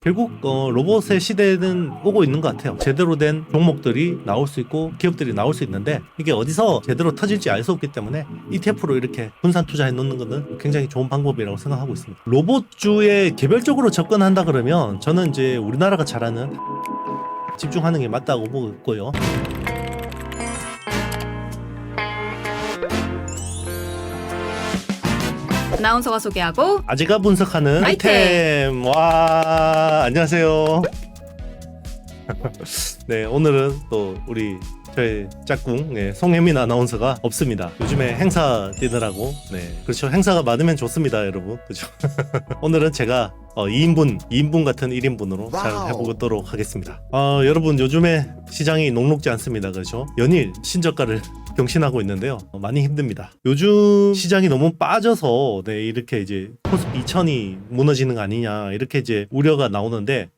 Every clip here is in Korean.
결국 로봇의 시대는 오고 있는 것 같아요. 제대로 된 종목들이 나올 수 있고 기업들이 나올 수 있는데 이게 어디서 제대로 터질지 알 수 없기 때문에 ETF로 이렇게 분산 투자해 놓는 것은 굉장히 좋은 방법이라고 생각하고 있습니다. 로봇주에 개별적으로 접근한다 그러면 저는 이제 우리나라가 잘하는 집중하는 게 맞다고 보고 있고요. 아나운서가 소개하고 아재가 분석하는 아이템. 아이템. 와, 안녕하세요. 네, 오늘은 또 우리 저의 짝꿍 송혜민 아나운서가 없습니다. 요즘에 행사 뛰느라고. 네, 그렇죠. 행사가 많으면 좋습니다, 여러분. 그렇죠. 오늘은 제가 2인분 같은 1인분으로 잘 해보도록 하겠습니다. 여러분 요즘에 시장이 녹록지 않습니다. 그렇죠. 연일 신저가를 경신하고 있는데요. 많이 힘듭니다. 요즘 시장이 너무 빠져서 이렇게 이제 코스피 2000이 무너지는 거 아니냐 이렇게 이제 우려가 나오는데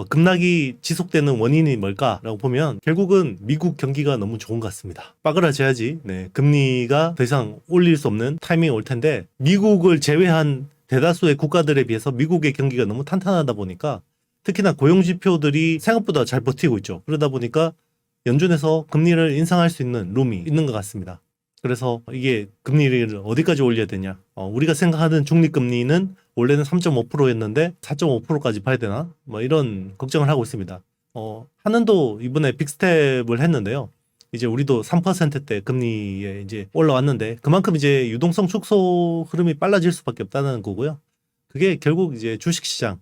급락이 지속되는 원인이 뭘까라고 보면 결국은 미국 경기가 너무 좋은 것 같습니다. 빠그라져야지 금리가 더 이상 올릴 수 없는 타이밍이 올 텐데 미국을 제외한 대다수의 국가들에 비해서 미국의 경기가 너무 탄탄하다 보니까 특히나 고용지표들이 생각보다 잘 버티고 있죠. 그러다 보니까 연준에서 금리를 인상할 수 있는 룸이 있는 것 같습니다. 그래서 이게 금리를 어디까지 올려야 되냐. 우리가 생각하는 중립금리는 원래는 3.5%였는데 4.5%까지 봐야 되나? 뭐 이런 걱정을 하고 있습니다. 한은도 이번에 빅스텝을 했는데요. 이제 우리도 3%대 금리에 이제 올라왔는데 그만큼 이제 유동성 축소 흐름이 빨라질 수밖에 없다는 거고요. 그게 결국 이제 주식시장,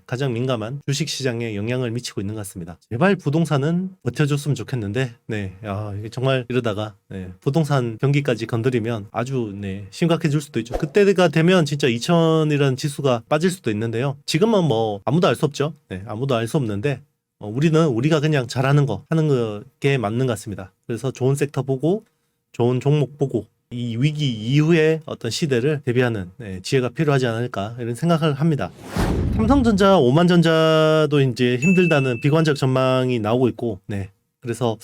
가장 민감한 주식시장에 영향을 미치고 있는 것 같습니다. 제발 부동산은 버텨줬으면 좋겠는데, 이게 정말 이러다가 부동산 경기까지 건드리면 아주 심각해질 수도 있죠. 그때가 되면 진짜 2000이라는 지수가 빠질 수도 있는데요. 지금은 뭐 아무도 알 수 없죠. 아무도 알 수 없는데 우리는 우리가 그냥 잘하는 거 하는 게 맞는 것 같습니다. 그래서 좋은 섹터 보고 좋은 종목 보고 이 위기 이후의 어떤 시대를 대비하는 지혜가 필요하지 않을까 이런 생각을 합니다. 삼성전자, 오만전자도 이제 힘들다는 비관적 전망이 나오고 있고, 그래서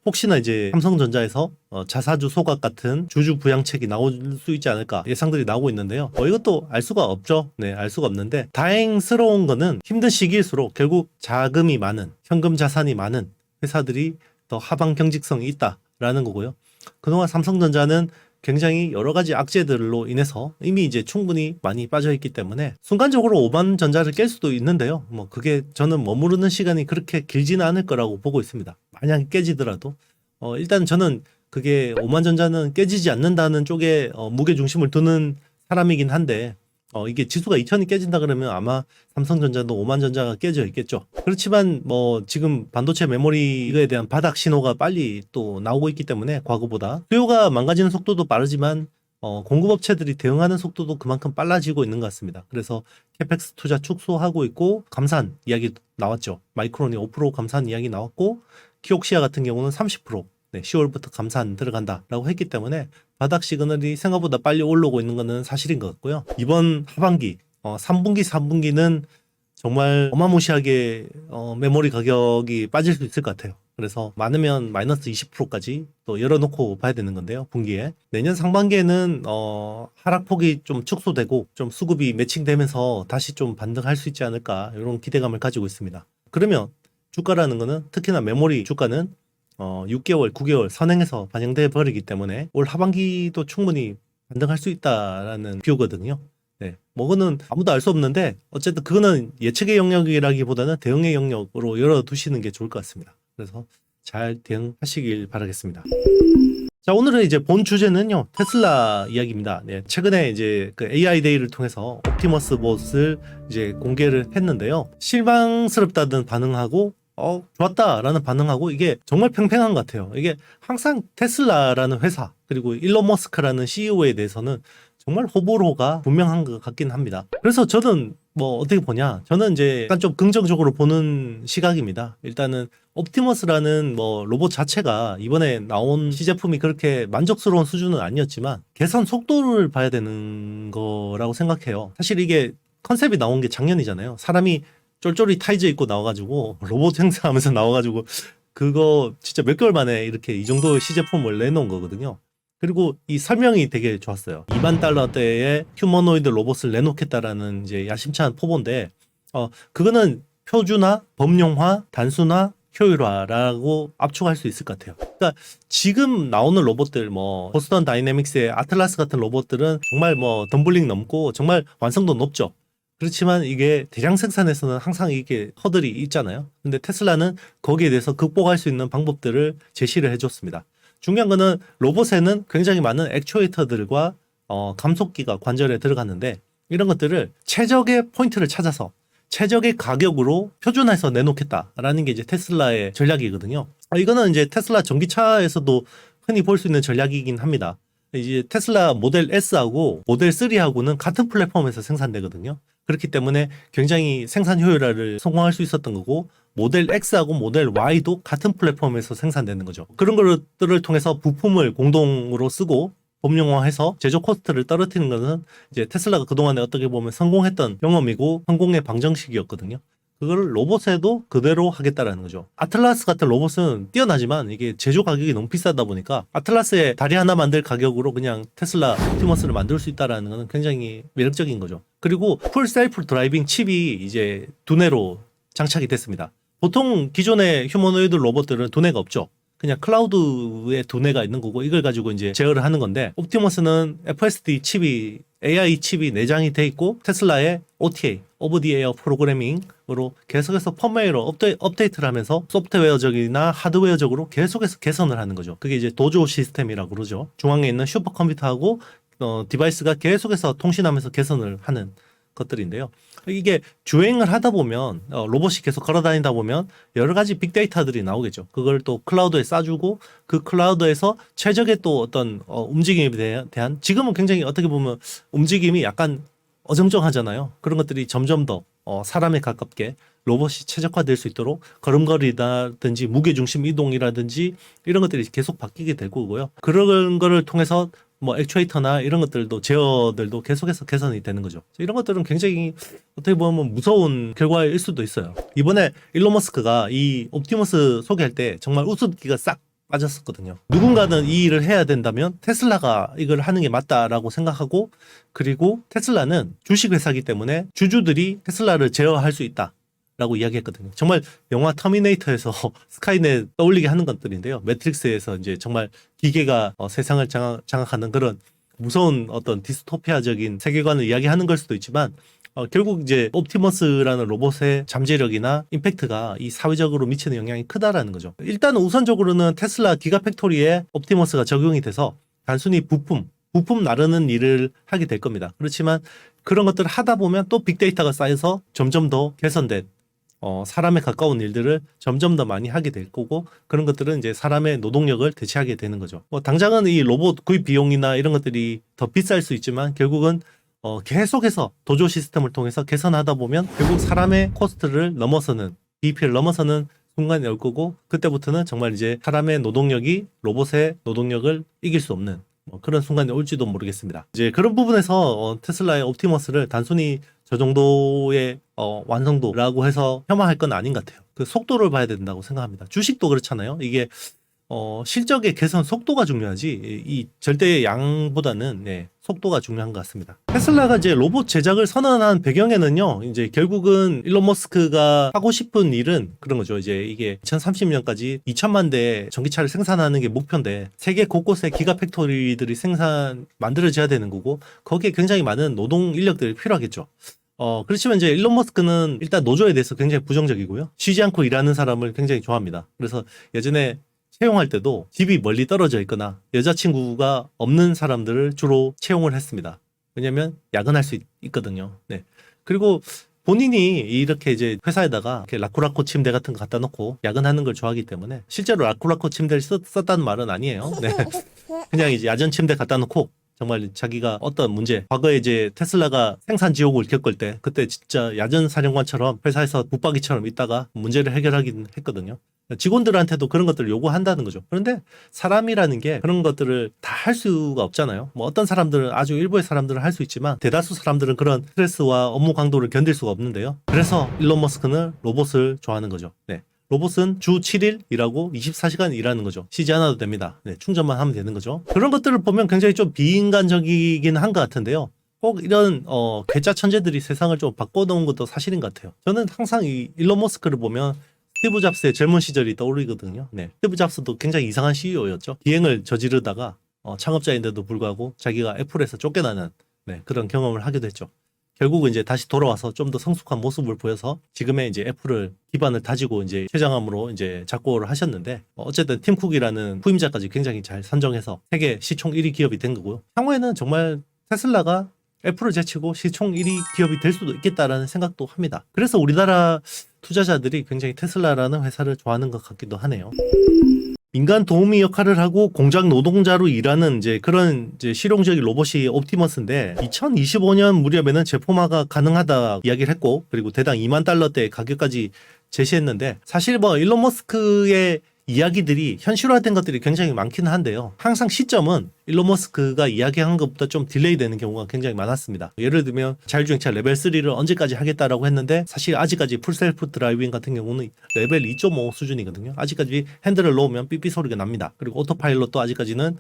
혹시나 이제 삼성전자에서 자사주 소각 같은 주주 부양책이 나올 수 있지 않을까 예상들이 나오고 있는데요. 이것도 알 수가 없죠. 알 수가 없는데 다행스러운 거는 힘든 시기일수록 결국 자금이 많은 현금 자산이 많은 회사들이 더 하방 경직성이 있다라는 거고요. 그동안 삼성전자는 굉장히 여러 가지 악재들로 인해서 이미 이제 충분히 많이 빠져 있기 때문에 순간적으로 오만전자를 깰 수도 있는데요. 뭐 그게 저는 머무르는 시간이 그렇게 길지는 않을 거라고 보고 있습니다. 만약에 깨지더라도 일단 저는 그게 오만전자는 깨지지 않는다는 쪽에 무게 중심을 두는 사람이긴 한데 이게 지수가 2000이 깨진다 그러면 아마 삼성전자도 오만전자가 깨져 있겠죠. 그렇지만 뭐 지금 반도체 메모리 이거에 대한 바닥 신호가 빨리 또 나오고 있기 때문에 과거보다 수요가 망가지는 속도도 빠르지만 공급업체들이 대응하는 속도도 그만큼 빨라지고 있는 것 같습니다. 그래서 캐펙스 투자 축소하고 있고 감산 이야기 나왔죠. 마이크론이 5% 감산 이야기 나왔고 키옥시아 같은 경우는 30% 10월부터 감산 들어간다라고 했기 때문에 바닥 시그널이 생각보다 빨리 올라오고 있는 것은 사실인 것 같고요. 이번 하반기 3분기 4분기는 정말 어마무시하게 메모리 가격이 빠질 수 있을 것 같아요. 그래서 많으면 마이너스 20%까지 또 열어놓고 봐야 되는 건데요. 분기에 내년 상반기에는 하락폭이 좀 축소되고 좀 수급이 매칭되면서 다시 좀 반등할 수 있지 않을까 이런 기대감을 가지고 있습니다. 그러면 주가라는 거는 특히나 메모리 주가는 6개월, 9개월 선행해서 반영돼 버리기 때문에 올 하반기도 충분히 반등할 수 있다라는 뷰거든요. 뭐그는 아무도 알 수 없는데 어쨌든 그거는 예측의 영역이라기보다는 대응의 영역으로 열어두시는 게 좋을 것 같습니다. 그래서 잘 대응하시길 바라겠습니다. 자, 오늘은 이제 본 주제는요 테슬라 이야기입니다. 최근에 이제 그 AI 데이를 통해서 옵티머스 봇을 이제 공개를 했는데요. 실망스럽다는 반응하고 좋았다라는 반응하고 이게 정말 팽팽한 것 같아요. 이게 항상 테슬라라는 회사 그리고 일론 머스크라는 CEO에 대해서는 정말 호불호가 분명한 것 같긴 합니다. 그래서 저는 뭐 어떻게 보냐, 저는 이제 약간 좀 긍정적으로 보는 시각입니다. 일단은 옵티머스라는 뭐 로봇 자체가 이번에 나온 시제품이 그렇게 만족스러운 수준은 아니었지만 개선 속도를 봐야 되는 거라고 생각해요. 사실 이게 컨셉이 나온 게 작년이잖아요. 사람이 쫄쫄이 타이즈 입고 나와가지고 로봇 행사하면서 나와가지고 그거 진짜 몇 개월 만에 이렇게 이 정도의 시제품을 내놓은 거거든요. 그리고 이 설명이 되게 좋았어요. 2만 달러대의 휴머노이드 로봇을 내놓겠다라는 이제 야심찬 포부인데 그거는 표준화, 범용화, 단순화, 효율화라고 압축할 수 있을 것 같아요. 그러니까 지금 나오는 로봇들 뭐 보스턴 다이내믹스의 아틀라스 같은 로봇들은 정말 뭐 덤블링 넘고 정말 완성도 높죠. 그렇지만 이게 대량 생산에서는 항상 이게 허들이 있잖아요. 근데 테슬라는 거기에 대해서 극복할 수 있는 방법들을 제시를 해줬습니다. 중요한 거는 로봇에는 굉장히 많은 액추에이터들과 감속기가 관절에 들어갔는데 이런 것들을 최적의 포인트를 찾아서 최적의 가격으로 표준화해서 내놓겠다라는 게 이제 테슬라의 전략이거든요. 이거는 이제 테슬라 전기차에서도 흔히 볼 수 있는 전략이긴 합니다. 이제 테슬라 모델 S하고 모델 3하고는 같은 플랫폼에서 생산되거든요. 그렇기 때문에 굉장히 생산 효율화를 성공할 수 있었던 거고 모델 X하고 모델 Y도 같은 플랫폼에서 생산되는 거죠. 그런 것들을 통해서 부품을 공동으로 쓰고 범용화해서 제조 코스트를 떨어뜨리는 것은 이제 테슬라가 그동안에 어떻게 보면 성공했던 경험이고 성공의 방정식이었거든요. 그걸 로봇에도 그대로 하겠다라는 거죠. 아틀라스 같은 로봇은 뛰어나지만 이게 제조 가격이 너무 비싸다 보니까 아틀라스에 다리 하나 만들 가격으로 그냥 테슬라 옵티머스를 만들 수 있다라는 것은 굉장히 매력적인 거죠. 그리고 풀 셀프 드라이빙 칩이 이제 두뇌로 장착이 됐습니다. 보통 기존의 휴머노이드 로봇들은 두뇌가 없죠. 그냥 클라우드에 두뇌가 있는 거고 이걸 가지고 이제 제어를 하는 건데 옵티머스는 FSD 칩이 AI 칩이 내장이 돼 있고 테슬라의 OTA, 오브 디 에어 프로그래밍으로 계속해서 펌웨어로 업데이트를 하면서 소프트웨어적이나 하드웨어적으로 계속해서 개선을 하는 거죠. 그게 이제 도조 시스템이라고 그러죠. 중앙에 있는 슈퍼컴퓨터하고 디바이스가 계속해서 통신하면서 개선을 하는 것들인데요. 이게 주행을 하다 보면 로봇이 계속 걸어 다니다 보면 여러 가지 빅데이터들이 나오겠죠. 그걸 또 클라우드에 싸주고 그 클라우드에서 최적의 또 어떤 움직임에 대한 지금은 굉장히 어떻게 보면 움직임이 약간 어정쩡하잖아요. 그런 것들이 점점 더 사람에 가깝게 로봇이 최적화될 수 있도록 걸음걸이라든지 무게중심 이동이라든지 이런 것들이 계속 바뀌게 될 거고요. 그런 거를 통해서 뭐 액추에이터나 이런 것들도 제어들도 계속해서 개선이 되는 거죠. 이런 것들은 굉장히 어떻게 보면 무서운 결과일 수도 있어요. 이번에 일론 머스크가 이 옵티머스 소개할 때 정말 웃음기가 싹 빠졌었거든요. 누군가는 이 일을 해야 된다면 테슬라가 이걸 하는 게 맞다라고 생각하고 그리고 테슬라는 주식회사이기 때문에 주주들이 테슬라를 제어할 수 있다. 라고 이야기했거든요. 정말 영화 터미네이터에서 스카이넷 떠올리게 하는 것들인데요. 매트릭스에서 이제 정말 기계가 세상을 장악하는 그런 무서운 어떤 디스토피아적인 세계관을 이야기하는 걸 수도 있지만 결국 이제 옵티머스라는 로봇의 잠재력이나 임팩트가 이 사회적으로 미치는 영향이 크다라는 거죠. 일단 우선적으로는 테슬라 기가팩토리에 옵티머스가 적용이 돼서 단순히 부품 나르는 일을 하게 될 겁니다. 그렇지만 그런 것들을 하다 보면 또 빅데이터가 쌓여서 점점 더 개선된 사람에 가까운 일들을 점점 더 많이 하게 될 거고 그런 것들은 이제 사람의 노동력을 대체하게 되는 거죠. 당장은 이 로봇 구입 비용이나 이런 것들이 더 비쌀 수 있지만 결국은 계속해서 도조 시스템을 통해서 개선하다 보면 결국 사람의 코스트를 넘어서는 BP를 넘어서는 순간이 올 거고 그때부터는 정말 이제 사람의 노동력이 로봇의 노동력을 이길 수 없는 그런 순간이 올지도 모르겠습니다. 이제 그런 부분에서 테슬라의 옵티머스를 단순히 저 정도의 완성도라고 해서 폄하할 건 아닌 것 같아요. 그 속도를 봐야 된다고 생각합니다. 주식도 그렇잖아요. 이게 실적의 개선 속도가 중요하지 이 절대의 양보다는 속도가 중요한 것 같습니다. 테슬라가 이제 로봇 제작을 선언한 배경에는요, 이제 결국은 일론 머스크가 하고 싶은 일은 그런 거죠. 이제 이게 2030년까지 2천만 대 전기차를 생산하는 게 목표인데 세계 곳곳에 기가팩토리들이 만들어져야 되는 거고 거기에 굉장히 많은 노동 인력들이 필요하겠죠. 그렇지만 이제 일론 머스크는 일단 노조에 대해서 굉장히 부정적이고요. 쉬지 않고 일하는 사람을 굉장히 좋아합니다. 그래서 예전에 채용할 때도 집이 멀리 떨어져 있거나 여자친구가 없는 사람들을 주로 채용을 했습니다. 왜냐면 야근할 수 있거든요. 네. 그리고 본인이 이렇게 이제 회사에다가 이렇게 라쿠라코 침대 같은 거 갖다 놓고 야근하는 걸 좋아하기 때문에 실제로 라쿠라코 침대를 썼다는 말은 아니에요. 네. 그냥 이제 야전 침대 갖다 놓고 정말 자기가 어떤 문제, 과거에 이제 테슬라가 생산 지옥을 겪을 때 그때 진짜 야전 사령관처럼 회사에서 붙박이처럼 있다가 문제를 해결하긴 했거든요. 직원들한테도 그런 것들을 요구한다는 거죠. 그런데 사람이라는 게 그런 것들을 다 할 수가 없잖아요. 뭐 어떤 사람들은 아주 일부의 사람들은 할 수 있지만 대다수 사람들은 그런 스트레스와 업무 강도를 견딜 수가 없는데요. 그래서 일론 머스크는 로봇을 좋아하는 거죠. 네. 로봇은 주 7일 일하고 24시간 일하는 거죠. 쉬지 않아도 됩니다. 네, 충전만 하면 되는 거죠. 그런 것들을 보면 굉장히 좀 비인간적이긴 한 것 같은데요. 꼭 이런 괴짜 천재들이 세상을 좀 바꿔놓은 것도 사실인 것 같아요. 저는 항상 이 일론 머스크를 보면 스티브 잡스의 젊은 시절이 떠오르거든요. 네. 스티브 잡스도 굉장히 이상한 CEO였죠. 기행을 저지르다가 창업자인데도 불구하고 자기가 애플에서 쫓겨나는 그런 경험을 하게 됐죠. 결국은 이제 다시 돌아와서 좀 더 성숙한 모습을 보여서 지금의 이제 애플을 기반을 다지고 이제 최장암으로 이제 작고를 하셨는데 어쨌든 팀 쿡이라는 후임자까지 굉장히 잘 선정해서 세계 시총 1위 기업이 된 거고요. 향후에는 정말 테슬라가 애플을 제치고 시총 1위 기업이 될 수도 있겠다라는 생각도 합니다. 그래서 우리나라 투자자들이 굉장히 테슬라라는 회사를 좋아하는 것 같기도 하네요. 민간 도우미 역할을 하고 공장 노동자로 일하는 이제 그런 이제 실용적인 로봇이 옵티머스인데 2025년 무렵에는 제품화가 가능하다 이야기를 했고 그리고 대당 2만 달러대 가격까지 제시했는데 사실 뭐 일론 머스크의 이야기들이 현실화된 것들이 굉장히 많기는 한데요. 항상 시점은 일론 머스크가 이야기한 것보다 좀 딜레이 되는 경우가 굉장히 많았습니다. 예를 들면 자율주행차 레벨 3를 언제까지 하겠다라고 했는데 사실 아직까지 풀셀프 드라이빙 같은 경우는 레벨 2.5 수준이거든요. 아직까지 핸들을 놓으면 삐삐 소리가 납니다. 그리고 오토파일럿도 아직까지는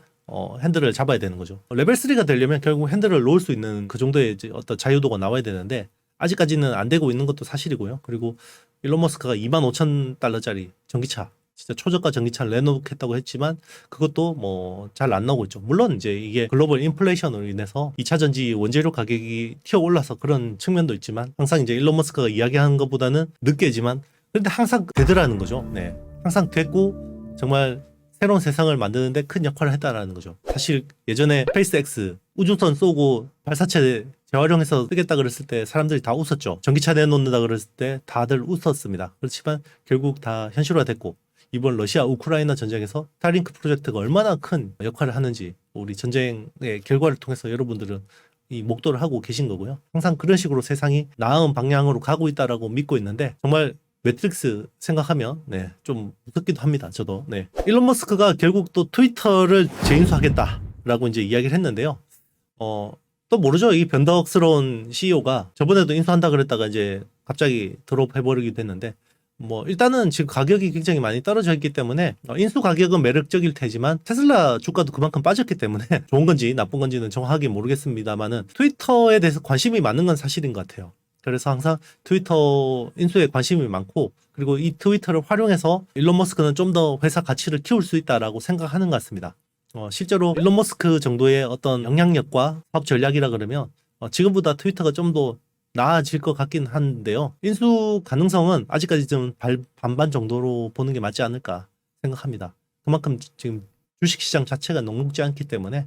핸들을 잡아야 되는 거죠. 레벨 3가 되려면 결국 핸들을 놓을 수 있는 그 정도의 이제 어떤 자유도가 나와야 되는데 아직까지는 안 되고 있는 것도 사실이고요. 그리고 일론 머스크가 25,000달러짜리 전기차 진짜 초저가 전기차를 내놓겠다고 했지만 그것도 뭐 잘 안 나오고 있죠. 물론 이제 이게 글로벌 인플레이션으로 인해서 2차 전지 원재료 가격이 튀어 올라서 그런 측면도 있지만 항상 이제 일론 머스크가 이야기하는 것보다는 늦게지만 그런데 항상 되더라는 거죠. 네. 항상 됐고 정말 새로운 세상을 만드는데 큰 역할을 했다라는 거죠. 사실 예전에 스페이스X 우주선 쏘고 발사체 재활용해서 쓰겠다 그랬을 때 사람들이 다 웃었죠. 전기차 내놓는다 그랬을 때 다들 웃었습니다. 그렇지만 결국 다 현실화됐고 이번 러시아 우크라이나 전쟁에서 스타링크 프로젝트가 얼마나 큰 역할을 하는지 우리 전쟁의 결과를 통해서 여러분들은 이 목도를 하고 계신 거고요. 항상 그런 식으로 세상이 나은 방향으로 가고 있다라고 믿고 있는데 정말 매트릭스 생각하면 좀 무섭기도 합니다. 저도. 일론 머스크가 결국 또 트위터를 재인수하겠다라고 이제 이야기를 했는데요. 또 모르죠. 이 변덕스러운 CEO가 저번에도 인수한다 그랬다가 이제 갑자기 드롭해버리기도 했는데 뭐 일단은 지금 가격이 굉장히 많이 떨어져 있기 때문에 인수 가격은 매력적일 테지만 테슬라 주가도 그만큼 빠졌기 때문에 좋은 건지 나쁜 건지는 정확하게 모르겠습니다만은 트위터에 대해서 관심이 많은 건 사실인 것 같아요. 그래서 항상 트위터 인수에 관심이 많고 그리고 이 트위터를 활용해서 일론 머스크는 좀 더 회사 가치를 키울 수 있다라고 생각하는 것 같습니다. 실제로 일론 머스크 정도의 어떤 영향력과 사업 전략이라 그러면 지금보다 트위터가 좀 더 나아질 것 같긴 한데요. 인수 가능성은 아직까지 좀 반반 정도로 보는 게 맞지 않을까 생각합니다. 그만큼 지금 주식시장 자체가 녹록지 않기 때문에.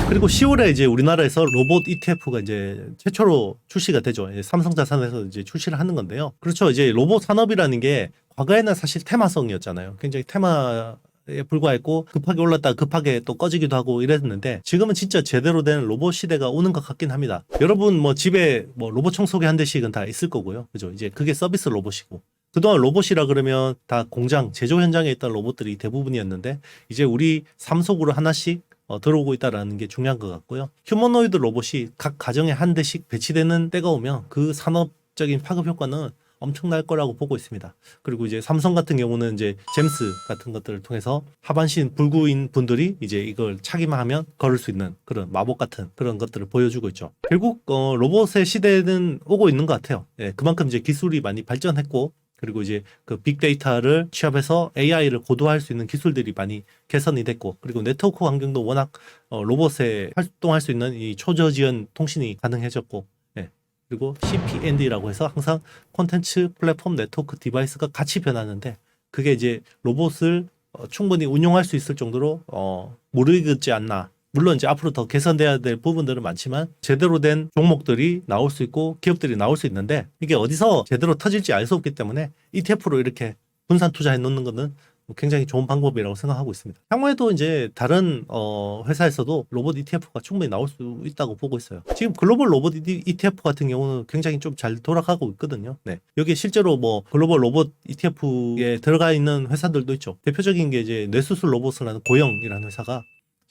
그리고 10월에 이제 우리나라에서 로봇 ETF가 이제 최초로 출시가 되죠. 삼성자산에서 이제 출시를 하는 건데요. 그렇죠. 이제 로봇 산업이라는 게 과거에는 사실 테마성이었잖아요. 굉장히 테마에 불과했고 급하게 올랐다가 급하게 또 꺼지기도 하고 이랬는데 지금은 진짜 제대로 된 로봇 시대가 오는 것 같긴 합니다. 여러분 뭐 집에 뭐 로봇 청소기 한 대씩은 다 있을 거고요. 그죠? 이제 그게 서비스 로봇이고 그동안 로봇이라 그러면 다 공장 제조 현장에 있던 로봇들이 대부분이었는데 이제 우리 삶 속으로 하나씩 들어오고 있다는 게 중요한 것 같고요. 휴머노이드 로봇이 각 가정에 한 대씩 배치되는 때가 오면 그 산업적인 파급 효과는 엄청날 거라고 보고 있습니다. 그리고 이제 삼성 같은 경우는 이제 잼스 같은 것들을 통해서 하반신 불구인 분들이 이제 이걸 차기만 하면 걸을 수 있는 그런 마법 같은 그런 것들을 보여주고 있죠. 결국 로봇의 시대는 오고 있는 것 같아요. 그만큼 이제 기술이 많이 발전했고 그리고 이제 그 빅데이터를 취합해서 AI를 고도화할 수 있는 기술들이 많이 개선이 됐고 그리고 네트워크 환경도 워낙 로봇에 활동할 수 있는 이 초저지연 통신이 가능해졌고 그리고 CPND라고 해서 항상 콘텐츠 플랫폼 네트워크 디바이스가 같이 변하는데 그게 이제 로봇을 충분히 운용할 수 있을 정도로 무르익지 않나. 물론 이제 앞으로 더 개선돼야 될 부분들은 많지만 제대로 된 종목들이 나올 수 있고 기업들이 나올 수 있는데 이게 어디서 제대로 터질지 알 수 없기 때문에 ETF로 이렇게 분산 투자해 놓는 거는 굉장히 좋은 방법이라고 생각하고 있습니다. 향후에도 이제 다른 회사에서도 로봇 ETF가 충분히 나올 수 있다고 보고 있어요. 지금 글로벌 로봇 ETF 같은 경우는 굉장히 좀 잘 돌아가고 있거든요. 여기 실제로 뭐 글로벌 로봇 ETF에 들어가 있는 회사들도 있죠. 대표적인 게 이제 뇌수술 로봇을 하는 고영이라는 회사가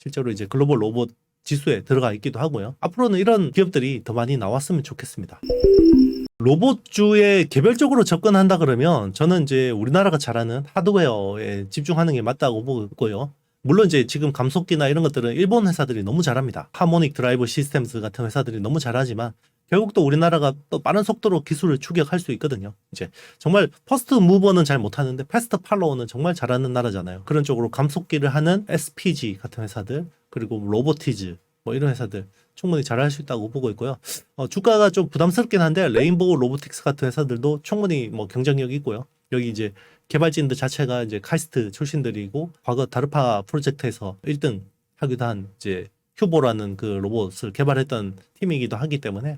실제로 이제 글로벌 로봇 지수에 들어가 있기도 하고요. 앞으로는 이런 기업들이 더 많이 나왔으면 좋겠습니다. 로봇주에 개별적으로 접근한다 그러면 저는 이제 우리나라가 잘하는 하드웨어에 집중하는 게 맞다고 보고요. 물론 이제 지금 감속기나 이런 것들은 일본 회사들이 너무 잘합니다. 하모닉 드라이브 시스템스 같은 회사들이 너무 잘하지만 결국 또 우리나라가 또 빠른 속도로 기술을 추격할 수 있거든요. 이제 정말 퍼스트 무버는 잘 못하는데 패스트 팔로워는 정말 잘하는 나라잖아요. 그런 쪽으로 감속기를 하는 SPG 같은 회사들, 그리고 로보티즈 뭐 이런 회사들 충분히 잘할 수 있다고 보고 있고요. 주가가 좀 부담스럽긴 한데 레인보우 로보틱스 같은 회사들도 충분히 뭐 경쟁력이 있고요. 여기 이제 개발진들 자체가 이제 카이스트 출신들이고 과거 다르파 프로젝트에서 1등 하기도 한 이제 휴보라는 그 로봇을 개발했던 팀이기도 하기 때문에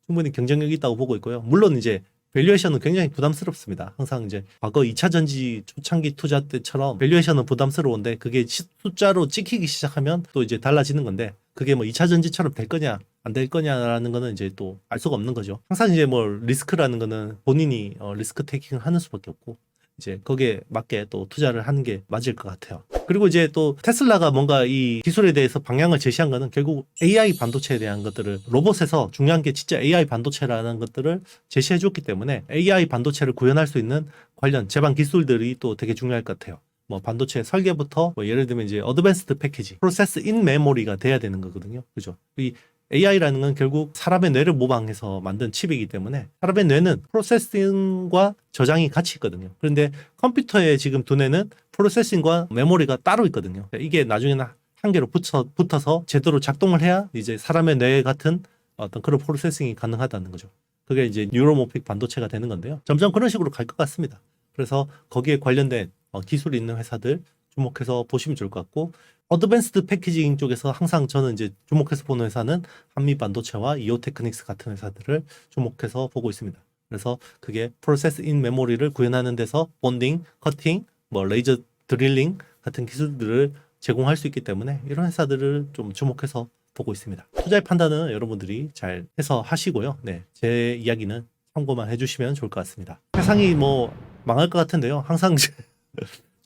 충분히 경쟁력이 있다고 보고 있고요. 물론 이제 밸류에이션은 굉장히 부담스럽습니다. 항상 이제 과거 2차 전지 초창기 투자 때처럼 밸류에이션은 부담스러운데 그게 숫자로 찍히기 시작하면 또 이제 달라지는 건데 그게 뭐 2차 전지처럼 될 거냐 안 될 거냐라는 거는 이제 또 알 수가 없는 거죠. 항상 이제 뭐 리스크라는 거는 본인이 리스크 테이킹을 하는 수밖에 없고 이제 거기에 맞게 또 투자를 하는 게 맞을 것 같아요. 그리고 이제 또 테슬라가 뭔가 이 기술에 대해서 방향을 제시한 거는 결국 AI 반도체에 대한 것들을 로봇에서 중요한 게 진짜 AI 반도체라는 것들을 제시해 줬기 때문에 AI 반도체를 구현할 수 있는 관련 제반 기술들이 또 되게 중요할 것 같아요. 뭐 반도체 설계부터 뭐 예를 들면 이제 어드밴스드 패키지, 프로세스 인 메모리가 돼야 되는 거거든요. 그죠? 이 AI라는 건 결국 사람의 뇌를 모방해서 만든 칩이기 때문에 사람의 뇌는 프로세싱과 저장이 같이 있거든요. 그런데 컴퓨터에 지금 두뇌는 프로세싱과 메모리가 따로 있거든요. 이게 나중에는 한 개로 붙어서 제대로 작동을 해야 이제 사람의 뇌 같은 어떤 그런 프로세싱이 가능하다는 거죠. 그게 이제 뉴로모픽 반도체가 되는 건데요. 점점 그런 식으로 갈 것 같습니다. 그래서 거기에 관련된 기술이 있는 회사들 주목해서 보시면 좋을 것 같고 어드밴스드 패키징 쪽에서 항상 저는 이제 주목해서 보는 회사는 한미 반도체와 이오테크닉스 같은 회사들을 주목해서 보고 있습니다. 그래서 그게 프로세스 인 메모리를 구현하는 데서 본딩, 커팅, 뭐 레이저 드릴링 같은 기술들을 제공할 수 있기 때문에 이런 회사들을 좀 주목해서 보고 있습니다. 투자의 판단은 여러분들이 잘 해서 하시고요. 네, 제 이야기는 참고만 해주시면 좋을 것 같습니다. 세상이 뭐 망할 것 같은데요. 항상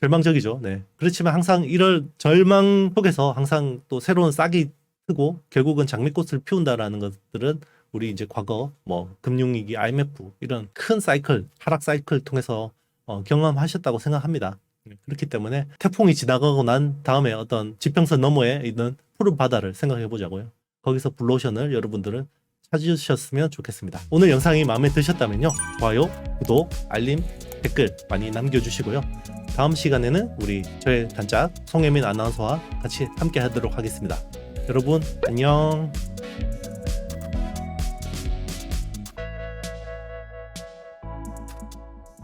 절망적이죠. 네. 그렇지만 항상 이럴 절망 속에서 항상 또 새로운 싹이 트고 결국은 장미꽃을 피운다라는 것들은 우리 이제 과거 뭐 금융위기, IMF 이런 큰 사이클, 하락 사이클 통해서 경험하셨다고 생각합니다. 그렇기 때문에 태풍이 지나가고 난 다음에 어떤 지평선 너머에 있는 푸른 바다를 생각해 보자고요. 거기서 블루오션을 여러분들은 찾으셨으면 좋겠습니다. 오늘 영상이 마음에 드셨다면요. 좋아요, 구독, 알림, 댓글 많이 남겨주시고요. 다음 시간에는 우리 저의 단짝 송혜민 아나운서와 같이 함께 하도록 하겠습니다. 여러분 안녕.